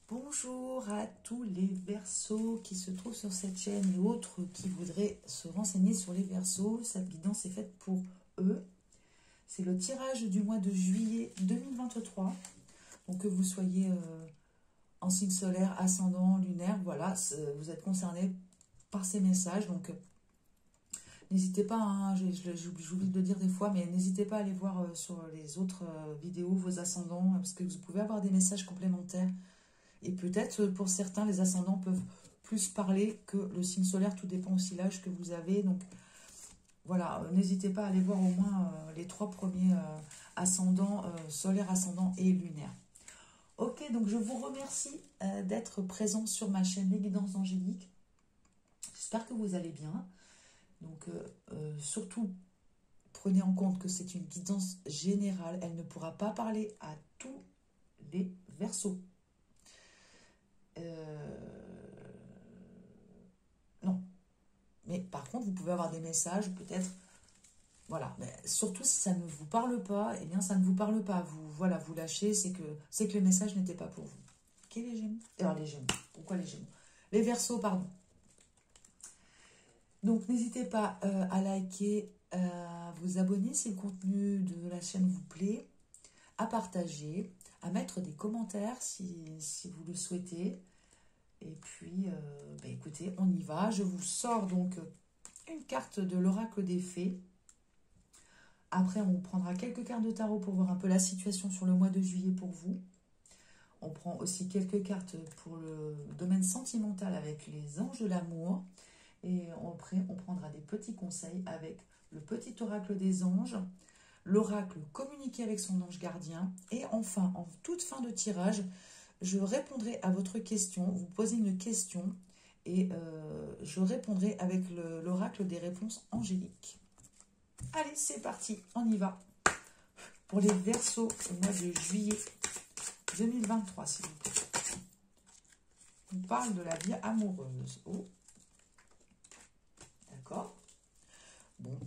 Bonjour à tous les Verseaux qui se trouvent sur cette chaîne et autres qui voudraient se renseigner sur les Verseaux. Cette guidance est faite pour eux. C'est le tirage du mois de juillet 2023. Donc que vous soyez en signe solaire, ascendant, lunaire, voilà, vous êtes concerné par ces messages. Donc n'hésitez pas, hein, j'oublie de le dire des fois, mais n'hésitez pas à aller voir sur les autres vidéos vos ascendants, parce que vous pouvez avoir des messages complémentaires. Et peut-être pour certains, les ascendants peuvent plus parler que le signe solaire. Tout dépend aussi de l'âge que vous avez. Donc voilà, n'hésitez pas à aller voir au moins les 3 premiers ascendants, solaire, ascendant et lunaire. Ok, donc je vous remercie d'être présent sur ma chaîne Les Guidances Angéliques. J'espère que vous allez bien. Donc surtout, prenez en compte que c'est une guidance générale. Elle ne pourra pas parler à tous les Verseaux. Non. Mais par contre, vous pouvez avoir des messages, peut-être. Voilà. Mais surtout, si ça ne vous parle pas, eh bien, ça ne vous parle pas. Voilà, vous lâchez, c'est que le message n'était pas pour vous. Ok, les Gémeaux? Alors, les Gémeaux. Pourquoi les Gémeaux? Les Verseaux, pardon. Donc, n'hésitez pas à liker, à vous abonner si le contenu de la chaîne vous plaît, à partager, à mettre des commentaires si vous le souhaitez. Et puis, écoutez, on y va. Je vous sors donc une carte de l'oracle des fées. Après, on prendra quelques cartes de tarot pour voir un peu la situation sur le mois de juillet pour vous. On prend aussi quelques cartes pour le domaine sentimental avec les anges de l'amour. Et après, on prendra des petits conseils avec le petit oracle des anges, l'oracle communiqué avec son ange gardien. Et enfin, en toute fin de tirage, je répondrai à votre question. Vous posez une question et je répondrai avec l'oracle des réponses angéliques. Allez, c'est parti, on y va. Pour les Verseaux au mois de juillet 2023, s'il vous plaît. On parle de la vie amoureuse. Oh. D'accord. Bon,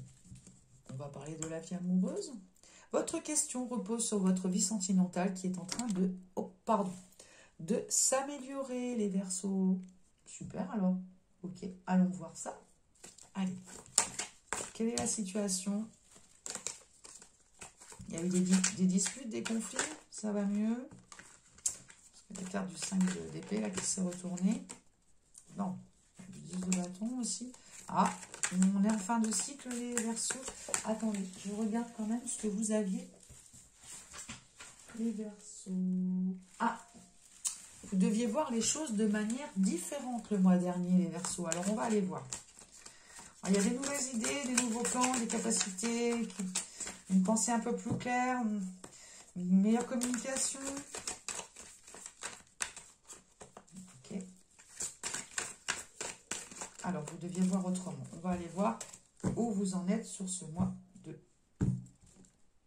on va parler de la vie amoureuse. Votre question repose sur votre vie sentimentale qui est en train de s'améliorer, les Verseaux. Super, alors. Ok, allons voir ça. Allez. Quelle est la situation? Il y a eu des disputes, des conflits? Ça va mieux? Parce que la carte du 5 d'épée, là, qui s'est retournée. Non. Du 10 de bâton aussi. Ah, on est en fin de cycle, les Verseaux. Attendez, je regarde quand même ce que vous aviez. Les Verseaux. Ah, vous deviez voir les choses de manière différente le mois dernier, les Verseaux. Alors, on va aller voir. Alors, il y a des nouvelles idées, des nouveaux plans, des capacités, une pensée un peu plus claire, une meilleure communication. Ok. Alors, vous deviez voir autrement. On va aller voir où vous en êtes sur ce mois de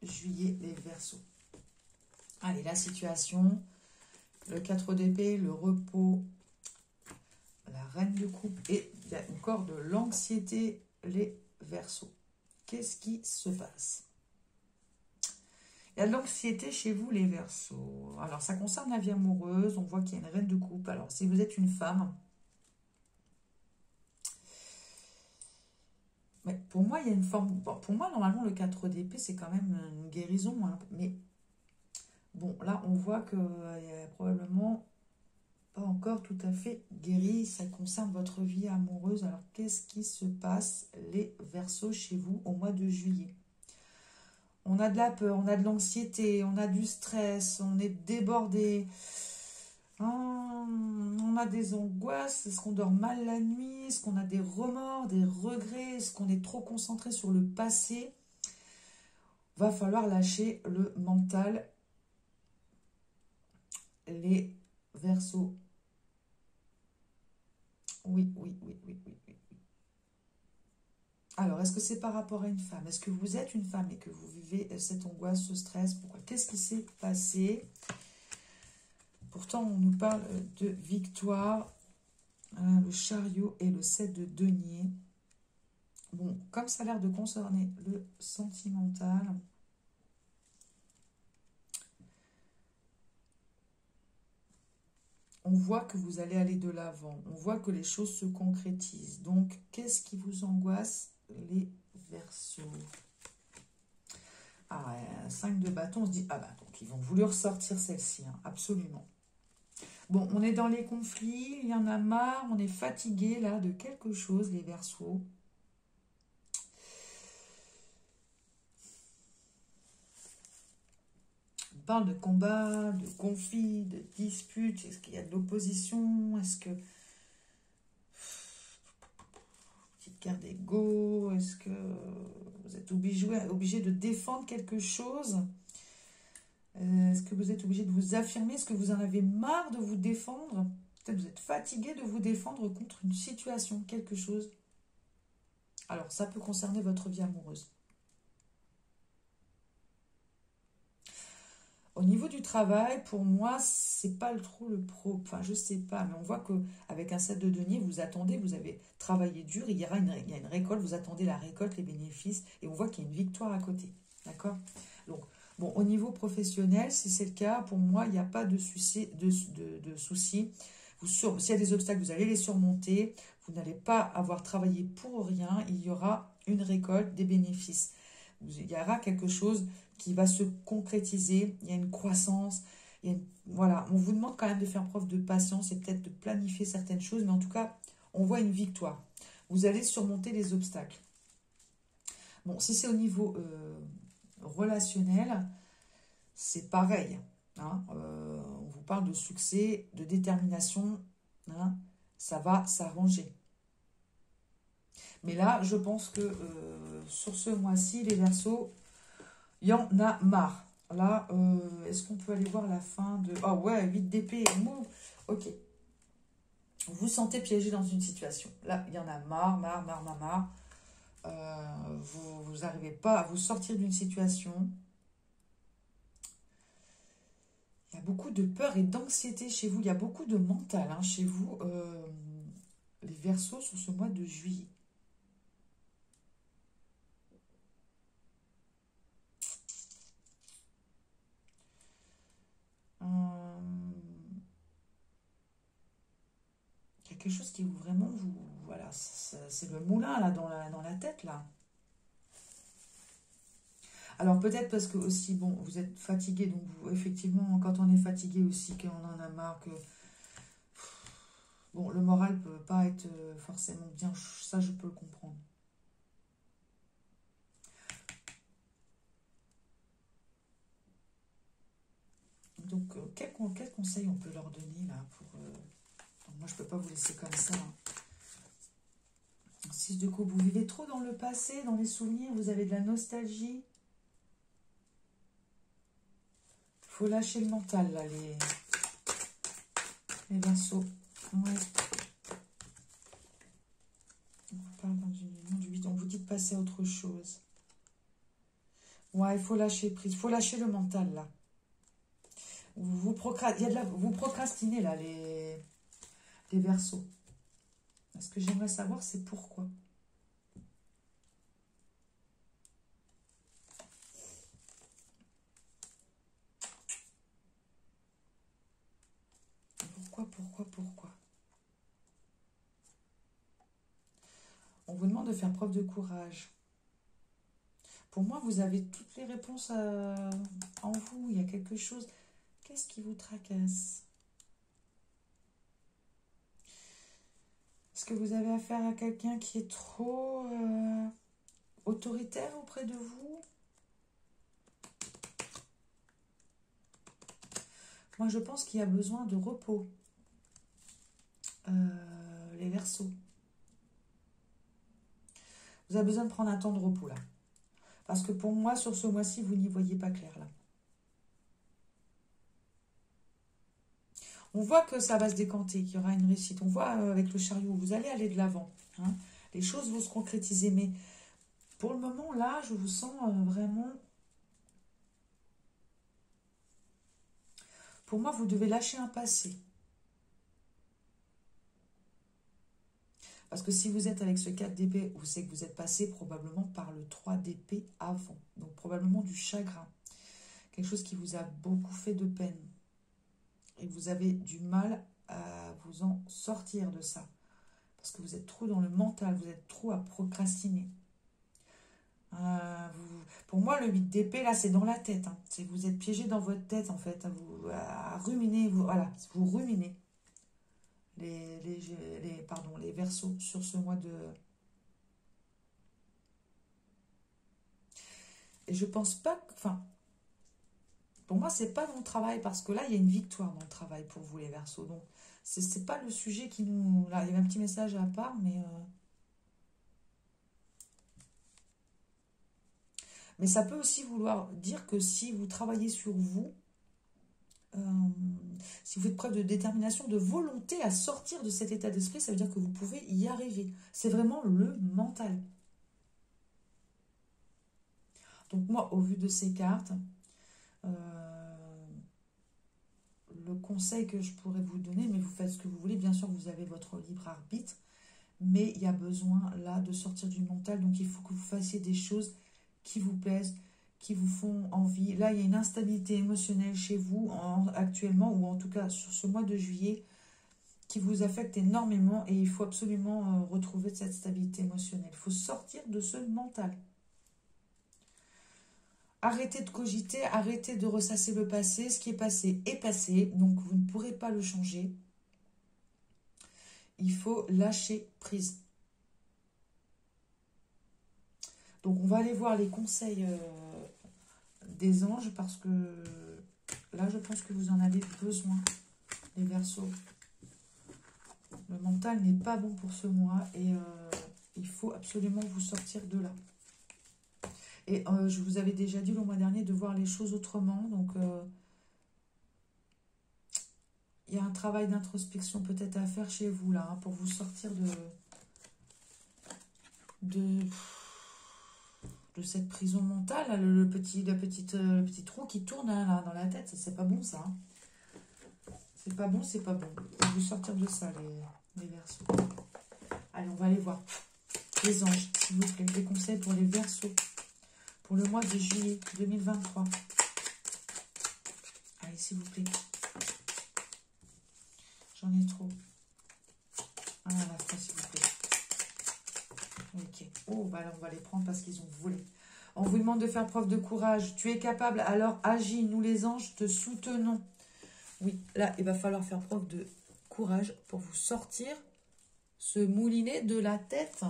juillet, les Verseaux. Allez, la situation, le 4 d'épée, le repos, la reine de coupe et il y a encore de l'anxiété, les Verseaux. Qu'est-ce qui se passe? Il y a de l'anxiété chez vous, les Verseaux. Alors, ça concerne la vie amoureuse. On voit qu'il y a une reine de coupe. Alors, si vous êtes une femme, mais pour moi, il y a une forme... Bon, pour moi, normalement, le 4 d'épée, c'est quand même une guérison. Hein, mais bon, là, on voit qu'il y a probablement pas encore tout à fait guéri. Ça concerne votre vie amoureuse. Alors, qu'est-ce qui se passe, les Verseaux, chez vous au mois de juillet? On a de la peur, on a de l'anxiété, on a du stress, on est débordé. On a des angoisses. Est-ce qu'on dort mal la nuit? Est-ce qu'on a des remords, des regrets? Est-ce qu'on est trop concentré sur le passé? Va falloir lâcher le mental, les Verseaux. Oui. Alors, est-ce que c'est par rapport à une femme? Est-ce que vous êtes une femme et que vous vivez cette angoisse, ce stress? Pourquoi? Qu'est-ce qui s'est passé? Pourtant, on nous parle de victoire, le chariot et le 7 de denier. Bon, comme ça a l'air de concerner le sentimental, on voit que vous allez aller de l'avant. On voit que les choses se concrétisent. Donc, qu'est-ce qui vous angoisse, les Verseaux? Ah, 5 de bâton, on se dit, ah bah, donc ils vont vouloir sortir celle-ci, hein, absolument. Bon, on est dans les conflits, il y en a marre, on est fatigué, là, de quelque chose, les Verseaux. On parle de combat, de conflit, de dispute. Est-ce qu'il y a de l'opposition? Est-ce que... Petite guerre d'ego. Est-ce que vous êtes obligé de défendre quelque chose? Est-ce que vous êtes obligé de vous affirmer? Est-ce que vous en avez marre de vous défendre? Peut-être vous êtes fatigué de vous défendre contre une situation, quelque chose. Alors, ça peut concerner votre vie amoureuse. Au niveau du travail, pour moi, c'est pas trop le pro. Enfin, je sais pas, mais on voit qu'avec un 7 de denier, vous attendez, vous avez travaillé dur, il y a une récolte, vous attendez la récolte, les bénéfices, et on voit qu'il y a une victoire à côté. D'accord? Donc, bon, au niveau professionnel, si c'est le cas, pour moi, il n'y a pas de souci. S'il y a des obstacles, vous allez les surmonter. Vous n'allez pas avoir travaillé pour rien. Il y aura une récolte, des bénéfices. Il y aura quelque chose qui va se concrétiser. Il y a une croissance. Voilà, on vous demande quand même de faire preuve de patience et peut-être de planifier certaines choses. Mais en tout cas, on voit une victoire. Vous allez surmonter les obstacles. Bon, si c'est au niveau relationnel, c'est pareil. Hein, on vous parle de succès, de détermination. Hein, ça va s'arranger. Mais là, je pense que sur ce mois-ci, les Verseaux, il y en a marre. Là, est-ce qu'on peut aller voir la fin de... Oh ouais, 8 d'épée. Ok. Vous vous sentez piégé dans une situation. Là, il y en a marre. Vous n'arrivez pas à vous sortir d'une situation. Il y a beaucoup de peur et d'anxiété chez vous. Il y a beaucoup de mental hein, chez vous, les Verseaux, sur ce mois de juillet. Il y a quelque chose qui vraiment vous... Voilà, c'est le moulin là dans la tête là. Alors peut-être parce que aussi, bon, vous êtes fatigué, donc vous, effectivement, quand on est fatigué aussi, qu'on en a marre, que... Bon, le moral ne peut pas être forcément bien, ça je peux le comprendre. Donc, quel conseil on peut leur donner là pour... Moi, je ne peux pas vous laisser comme ça. Hein. 6 de coupe, vous vivez trop dans le passé, dans les souvenirs, vous avez de la nostalgie. Il faut lâcher le mental, là, les Verseaux. Ouais. On vous parle du 8, on vous dit de passer à autre chose. Ouais, il faut lâcher prise, il faut lâcher le mental, là. Vous procrastinez, là, les Verseaux. Ce que j'aimerais savoir, c'est pourquoi. Pourquoi? On vous demande de faire preuve de courage. Pour moi, vous avez toutes les réponses en vous. Il y a quelque chose. Qu'est-ce qui vous tracasse? Est-ce que vous avez affaire à quelqu'un qui est trop autoritaire auprès de vous? Moi, je pense qu'il y a besoin de repos. Les Verseaux. Vous avez besoin de prendre un temps de repos, là. Parce que pour moi, sur ce mois-ci, vous n'y voyez pas clair, là. On voit que ça va se décanter, qu'il y aura une réussite. On voit avec le chariot, vous allez aller de l'avant. Hein. Les choses vont se concrétiser. Mais pour le moment, là, je vous sens vraiment... Pour moi, vous devez lâcher un passé. Parce que si vous êtes avec ce 4 d'épée, vous savez que vous êtes passé probablement par le 3 d'épée avant. Donc probablement du chagrin. Quelque chose qui vous a beaucoup fait de peine. Et vous avez du mal à vous en sortir de ça. Parce que vous êtes trop dans le mental, vous êtes trop à procrastiner. Pour moi, le 8 d'épée, là, c'est dans la tête. Hein. Vous êtes piégé dans votre tête, en fait, à ruminer. Voilà, vous ruminez les Verseaux sur ce mois de... Et je pense pas que... Enfin, pour moi, c'est pas dans le travail, parce que là, il y a une victoire dans le travail pour vous, les Verseaux. Donc, c'est pas le sujet qui nous... Là, il y avait un petit message à part, mais... Mais ça peut aussi vouloir dire que si vous travaillez sur vous, si vous faites preuve de détermination, de volonté à sortir de cet état d'esprit, ça veut dire que vous pouvez y arriver. C'est vraiment le mental. Donc moi, au vu de ces cartes, le conseil que je pourrais vous donner, mais vous faites ce que vous voulez, bien sûr vous avez votre libre arbitre, mais il y a besoin là de sortir du mental, donc il faut que vous fassiez des choses qui vous plaisent, qui vous font envie. Là, il y a une instabilité émotionnelle chez vous actuellement, ou en tout cas sur ce mois de juillet, qui vous affecte énormément et il faut absolument retrouver cette stabilité émotionnelle. Il faut sortir de ce mental. Arrêtez de cogiter, arrêtez de ressasser le passé. Ce qui est passé, donc vous ne pourrez pas le changer. Il faut lâcher prise. Donc, on va aller voir les conseils des anges parce que là, je pense que vous en avez besoin, les Verseaux. Le mental n'est pas bon pour ce mois et il faut absolument vous sortir de là. Et je vous avais déjà dit le mois dernier de voir les choses autrement. Donc, il y a un travail d'introspection peut-être à faire chez vous là, hein, pour vous sortir de cette prison mentale, là, le petit trou qui tourne hein, là, dans la tête. C'est pas bon ça. Hein. C'est pas bon, c'est pas bon. Faut vous sortir de ça, les Verseaux. Allez, on va aller voir les anges, s'il vous plaît. Des conseils pour les Verseaux pour le mois de juillet 2023. Allez, s'il vous plaît. J'en ai trop. Ah, la fois, s'il vous plaît. Ok. Oh, bah alors on va les prendre parce qu'ils ont volé. On vous demande de faire preuve de courage. Tu es capable, alors agis. Nous, les anges, te soutenons. Oui, là, il va falloir faire preuve de courage pour vous sortir ce moulinet de la tête.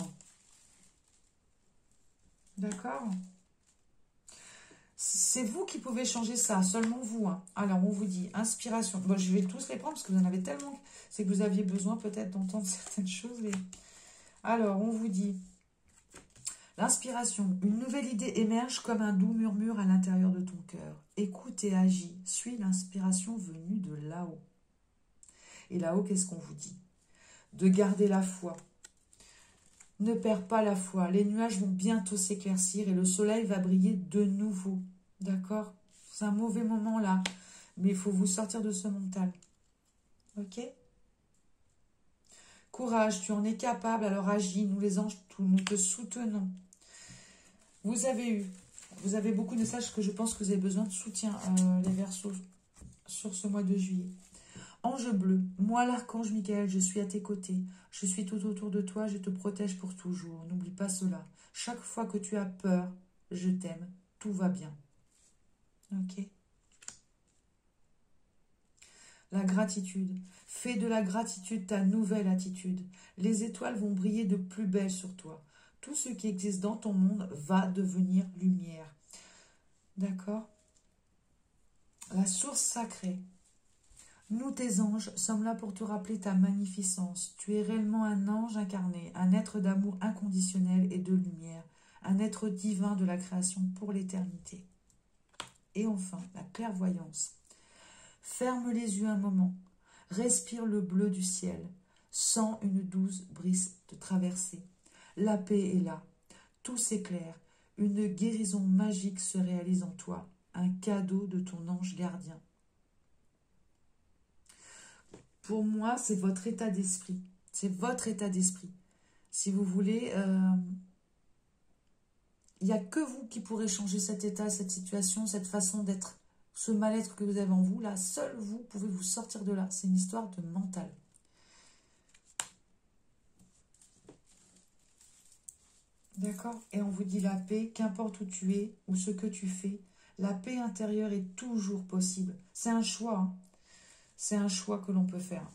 D'accord ? C'est vous qui pouvez changer ça, seulement vous. Hein. Alors, on vous dit inspiration. Bon, je vais tous les prendre parce que vous en avez tellement. C'est que vous aviez besoin peut-être d'entendre certaines choses. Mais... Alors, on vous dit l'inspiration. Une nouvelle idée émerge comme un doux murmure à l'intérieur de ton cœur. Écoute et agis. Suis l'inspiration venue de là-haut. Et là-haut, qu'est-ce qu'on vous dit? De garder la foi. Ne perds pas la foi. Les nuages vont bientôt s'éclaircir et le soleil va briller de nouveau. D'accord? C'est un mauvais moment là. Mais il faut vous sortir de ce mental. Ok? Courage, tu en es capable, alors agis. Nous les anges, nous te soutenons. Vous avez beaucoup de messages que je pense que vous avez besoin de soutien, les Verseaux, sur ce mois de juillet. Ange bleu, moi l'archange Michael, je suis à tes côtés. Je suis tout autour de toi, je te protège pour toujours. N'oublie pas cela. Chaque fois que tu as peur, je t'aime. Tout va bien. Ok? La gratitude. Fais de la gratitude ta nouvelle attitude. Les étoiles vont briller de plus belle sur toi. Tout ce qui existe dans ton monde va devenir lumière. D'accord? La source sacrée. Nous, tes anges, sommes là pour te rappeler ta magnificence. Tu es réellement un ange incarné, un être d'amour inconditionnel et de lumière, un être divin de la création pour l'éternité. Et enfin, la clairvoyance. Ferme les yeux un moment, respire le bleu du ciel, sens une douce brise te traverser. La paix est là, tout s'éclaire, une guérison magique se réalise en toi, un cadeau de ton ange gardien. Pour moi, c'est votre état d'esprit. C'est votre état d'esprit. Si vous voulez, il n'y a que vous qui pourrez changer cet état, cette situation, cette façon d'être ce mal-être que vous avez en vous, là, seul vous pouvez vous sortir de là. C'est une histoire de mental. D'accord? Et on vous dit la paix, qu'importe où tu es ou ce que tu fais, la paix intérieure est toujours possible. C'est un choix, hein. C'est un choix que l'on peut faire.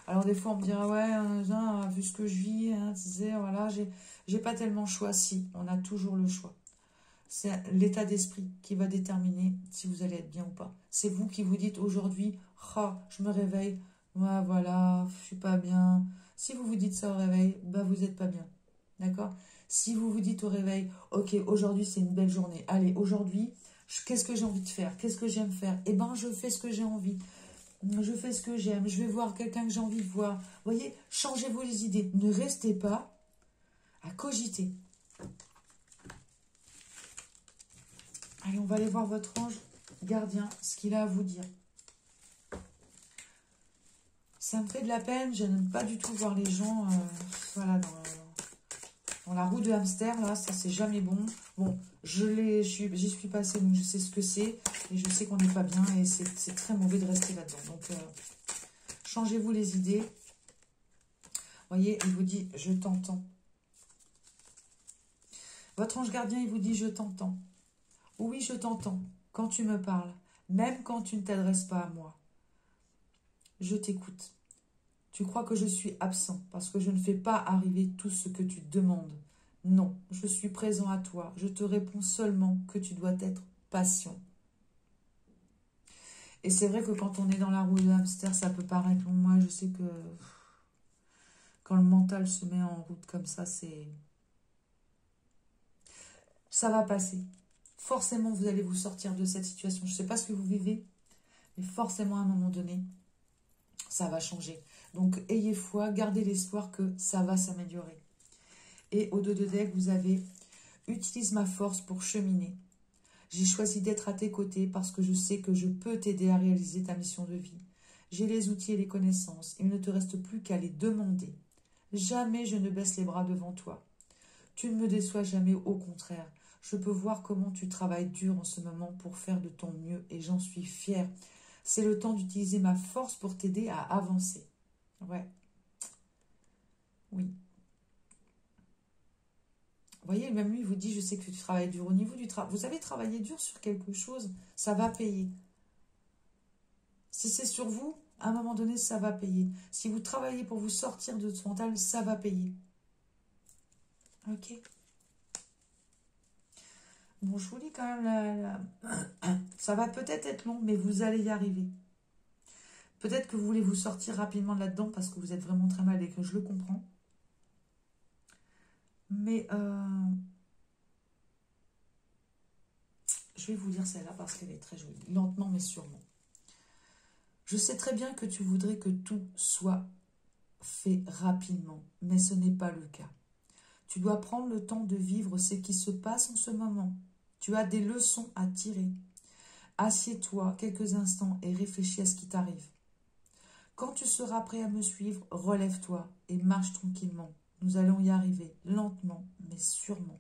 Alors des fois on me dira, ouais, vu ce que je vis, hein, voilà, j'ai pas tellement le choix. Si, on a toujours le choix. C'est l'état d'esprit qui va déterminer si vous allez être bien ou pas. C'est vous qui vous dites aujourd'hui, ah, je me réveille, ouais, voilà, je suis pas bien. Si vous vous dites ça au réveil, bah vous n'êtes pas bien. D'accord? Si vous vous dites au réveil, ok, aujourd'hui c'est une belle journée. Allez, aujourd'hui, qu'est-ce que j'ai envie de faire? Qu'est-ce que j'aime faire? Eh ben, je fais ce que j'ai envie. Je fais ce que j'aime. Je vais voir quelqu'un que j'ai envie de voir. Vous voyez, changez-vous les idées. Ne restez pas à cogiter. Allez, on va aller voir votre ange gardien, ce qu'il a à vous dire. Ça me fait de la peine. Je n'aime pas du tout voir les gens voilà, dans la roue de hamster. Là, ça, c'est jamais bon. Bon, j'y suis passée, donc je sais ce que c'est. Et je sais qu'on n'est pas bien. Et c'est très mauvais de rester là-dedans. Donc, changez-vous les idées. Vous voyez, il vous dit, je t'entends. Votre ange gardien, il vous dit, je t'entends. Oui, je t'entends quand tu me parles, même quand tu ne t'adresses pas à moi. Je t'écoute. Tu crois que je suis absent parce que je ne fais pas arriver tout ce que tu demandes. Non, je suis présent à toi. Je te réponds seulement que tu dois être patient. Et c'est vrai que quand on est dans la roue de hamster, ça peut paraître long. Moi, je sais que quand le mental se met en route comme ça, ça va passer. Forcément, vous allez vous sortir de cette situation. Je ne sais pas ce que vous vivez, mais forcément, à un moment donné, ça va changer. Donc, ayez foi, gardez l'espoir que ça va s'améliorer. Et au 2 de deck, vous avez « Utilise ma force pour cheminer. J'ai choisi d'être à tes côtés parce que je sais que je peux t'aider à réaliser ta mission de vie. J'ai les outils et les connaissances. Il ne te reste plus qu'à les demander. Jamais je ne baisse les bras devant toi. Tu ne me déçois jamais, au contraire. Je peux voir comment tu travailles dur en ce moment pour faire de ton mieux et j'en suis fière. C'est le temps d'utiliser ma force pour t'aider à avancer. » Ouais. Oui. Vous voyez, même lui, il vous dit, je sais que tu travailles dur. Au niveau du travail, vous avez travaillé dur sur quelque chose, ça va payer. Si c'est sur vous, à un moment donné, ça va payer. Si vous travaillez pour vous sortir de ce mental, ça va payer. Ok. Bon, je vous dis quand même, ça va peut-être être long, mais vous allez y arriver. Peut-être que vous voulez vous sortir rapidement de là-dedans parce que vous êtes vraiment très mal et que je le comprends. Mais je vais vous lire celle-là parce qu'elle est très jolie. Lentement mais sûrement. Je sais très bien que tu voudrais que tout soit fait rapidement, mais ce n'est pas le cas. Tu dois prendre le temps de vivre ce qui se passe en ce moment. Tu as des leçons à tirer. Assieds-toi quelques instants et réfléchis à ce qui t'arrive. Quand tu seras prêt à me suivre, relève-toi et marche tranquillement. Nous allons y arriver, lentement, mais sûrement.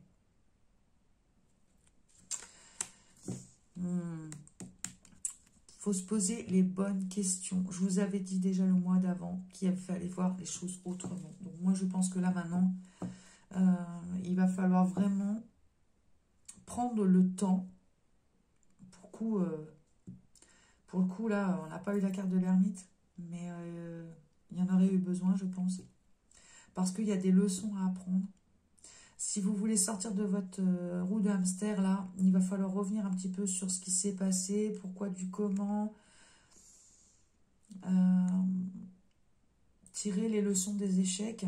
Faut se poser les bonnes questions. Je vous avais dit déjà le mois d'avant qu'il fallait voir les choses autrement. Donc moi, je pense que là, maintenant, il va falloir vraiment prendre le temps. Pour le coup, là, on n'a pas eu la carte de l'ermite, mais il y en aurait eu besoin, je pense. Parce qu'il y a des leçons à apprendre. Si vous voulez sortir de votre roue de hamster, là, il va falloir revenir un petit peu sur ce qui s'est passé, pourquoi, du comment. Tirer les leçons des échecs.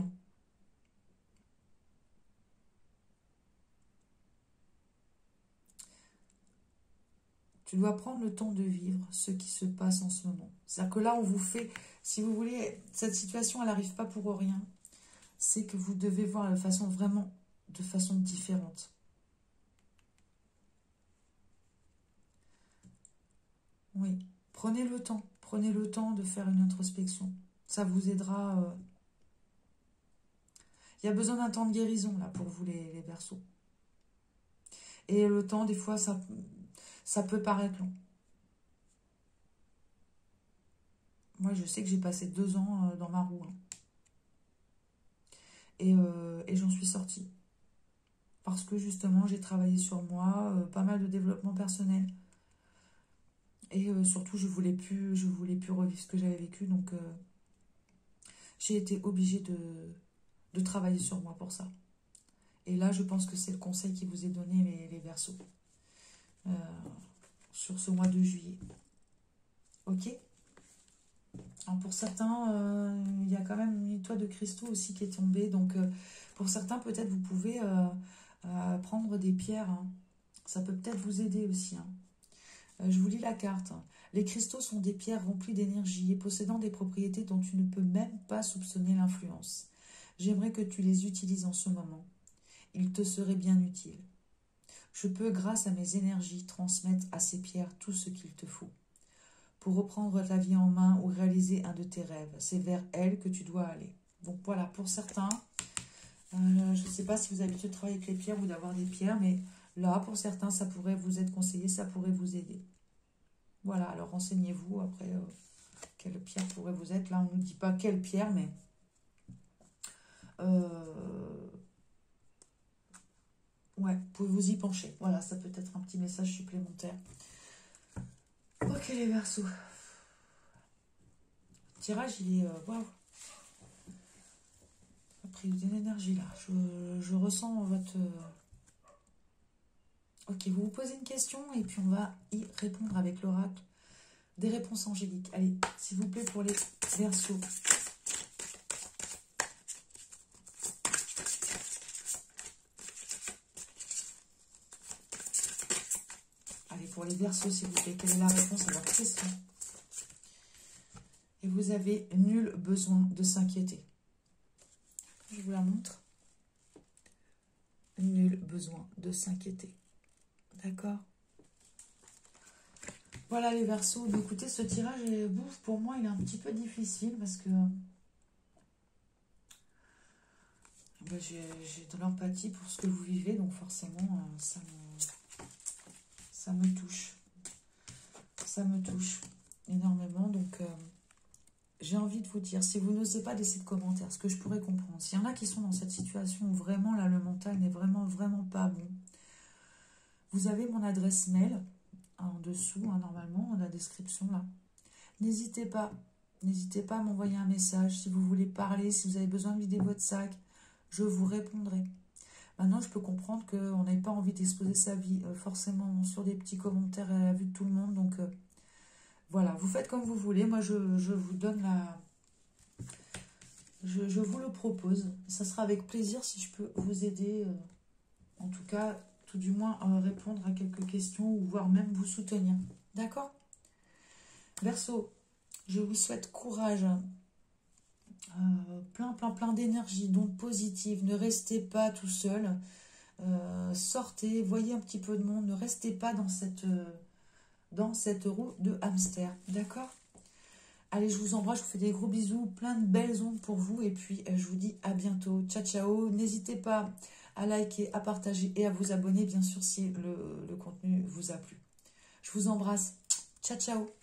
Tu dois prendre le temps de vivre ce qui se passe en ce moment. C'est-à-dire que là, on vous fait, si vous voulez, cette situation, elle n'arrive pas pour rien. C'est que vous devez voir de façon vraiment, de façon différente. Oui, prenez le temps de faire une introspection. Ça vous aidera. Il y a besoin d'un temps de guérison, là, pour vous, les Verseaux. Et le temps, des fois, ça peut paraître long. Moi, je sais que j'ai passé 2 ans dans ma roue. Hein. Et j'en suis sortie. Parce que justement, j'ai travaillé sur moi, pas mal de développement personnel. Et surtout, je voulais plus revivre ce que j'avais vécu. Donc, j'ai été obligée de travailler sur moi pour ça. Et là, je pense que c'est le conseil qui vous est donné, les Verseaux. Sur ce mois de juillet. Ok? Alors pour certains, il y a quand même une étoile de cristaux aussi qui est tombée. Donc, pour certains, peut-être vous pouvez prendre des pierres. Hein. Ça peut peut-être vous aider aussi. Hein. Je vous lis la carte. Les cristaux sont des pierres remplies d'énergie et possédant des propriétés dont tu ne peux même pas soupçonner l'influence. J'aimerais que tu les utilises en ce moment. Ils te seraient bien utiles. Je peux, grâce à mes énergies, transmettre à ces pierres tout ce qu'il te faut. Pour reprendre ta vie en main ou réaliser un de tes rêves, c'est vers elles que tu dois aller. Donc voilà, pour certains, je ne sais pas si vous avez l'habitude de travailler avec les pierres ou d'avoir des pierres, mais là, pour certains, ça pourrait vous être conseillé, ça pourrait vous aider. Voilà, alors renseignez-vous après quelle pierre pourrait vous être. Là, on ne nous dit pas quelle pierre, mais ouais, vous pouvez vous y pencher. Voilà, ça peut être un petit message supplémentaire. Ok, les Verseaux. Le tirage, il est... waouh. A pris une énergie là. Je ressens votre... Ok, vous vous posez une question et puis on va y répondre avec l'oracle. Des réponses angéliques. Allez, s'il vous plaît, pour les Verseaux. Allez, pour les Verseaux, s'il vous plaît, quelle est la réponse à votre question? Et vous avez nul besoin de s'inquiéter. Je vous la montre. Nul besoin de s'inquiéter. D'accord? Voilà les Verseaux. Écoutez, ce tirage, pour moi, il est un petit peu difficile parce que j'ai de l'empathie pour ce que vous vivez, donc forcément, ça me touche. Ça me touche énormément, donc j'ai envie de vous dire, si vous n'osez pas laisser de commentaires, ce que je pourrais comprendre, s'il y en a qui sont dans cette situation où vraiment, là, le mental n'est vraiment, vraiment pas bon, vous avez mon adresse mail en dessous, hein, normalement, dans la description, là. N'hésitez pas à m'envoyer un message si vous voulez parler, si vous avez besoin de vider votre sac, je vous répondrai. Maintenant, je peux comprendre qu'on n'ait pas envie d'exposer sa vie forcément sur des petits commentaires à la vue de tout le monde. Donc, voilà, vous faites comme vous voulez. Moi, je vous donne la... Je vous le propose. Ça sera avec plaisir si je peux vous aider. En tout cas, tout du moins, répondre à quelques questions ou voire même vous soutenir. D'accord? Verseau, je vous souhaite courage. Plein d'énergie, donc positive. Ne restez pas tout seul. Sortez, voyez un petit peu de monde. Ne restez pas dans cette roue de hamster. D'accord? Allez, je vous embrasse, je vous fais des gros bisous. Plein de belles ondes pour vous. Et puis, je vous dis à bientôt. Ciao, ciao. N'hésitez pas à liker, à partager et à vous abonner, bien sûr, si le contenu vous a plu. Je vous embrasse. Ciao, ciao.